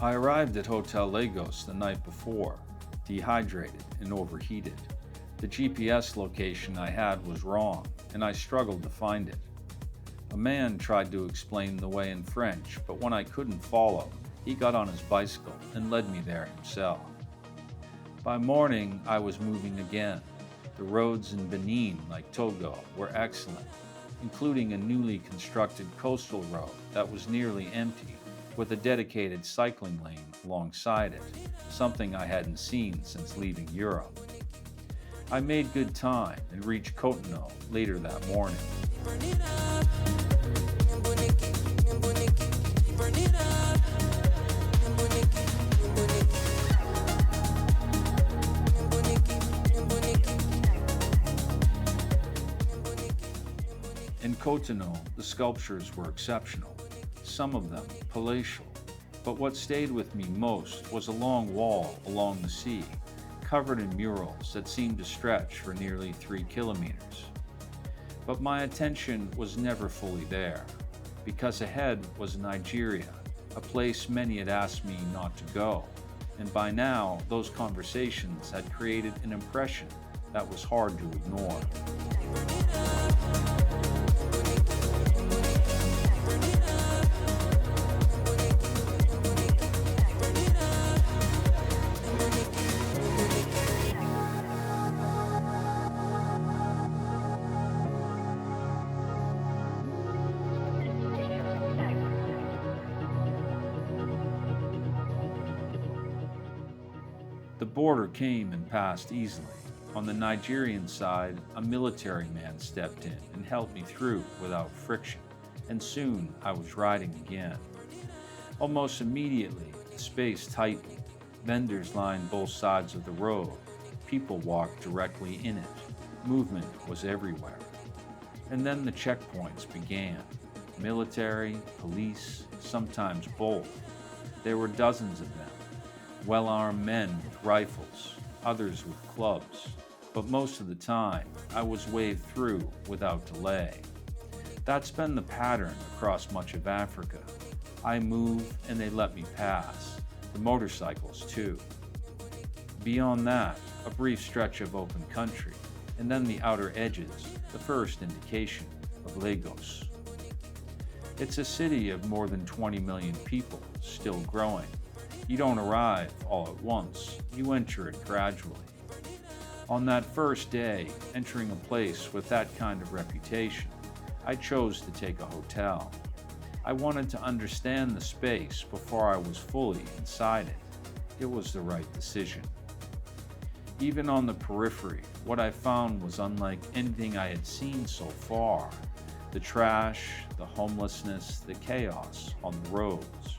I arrived at Hotel Lagos the night before, dehydrated and overheated. The GPS location I had was wrong, and I struggled to find it. A man tried to explain the way in French, but when I couldn't follow, he got on his bicycle and led me there himself. By morning, I was moving again. The roads in Benin, like Togo, were excellent, including a newly constructed coastal road that was nearly empty, with a dedicated cycling lane alongside it, something I hadn't seen since leaving Europe. I made good time and reached Cotonou later that morning. In Cotonou, the sculptures were exceptional, some of them palatial, but what stayed with me most was a long wall along the sea, covered in murals that seemed to stretch for nearly 3 kilometers. But my attention was never fully there, because ahead was Nigeria, a place many had asked me not to go, and by now those conversations had created an impression that was hard to ignore. The border came and passed easily. On the Nigerian side, a military man stepped in and helped me through without friction, and soon I was riding again. Almost immediately, the space tightened. Vendors lined both sides of the road. People walked directly in it. Movement was everywhere. And then the checkpoints began. Military, police, sometimes both. There were dozens of them. Well-armed men with rifles, others with clubs, but most of the time I was waved through without delay. That's been the pattern across much of Africa. I move and they let me pass, the motorcycles too. Beyond that, a brief stretch of open country, and then the outer edges, the first indication of Lagos. It's a city of more than 20 million people, still growing. You don't arrive all at once, you enter it gradually. On that first day, entering a place with that kind of reputation, I chose to take a hotel. I wanted to understand the space before I was fully inside it. It was the right decision. Even on the periphery, what I found was unlike anything I had seen so far. The trash, the homelessness, the chaos on the roads.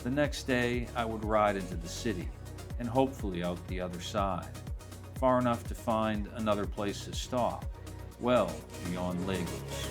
The next day, I would ride into the city, and hopefully out the other side, far enough to find another place to stop, well beyond Lagos.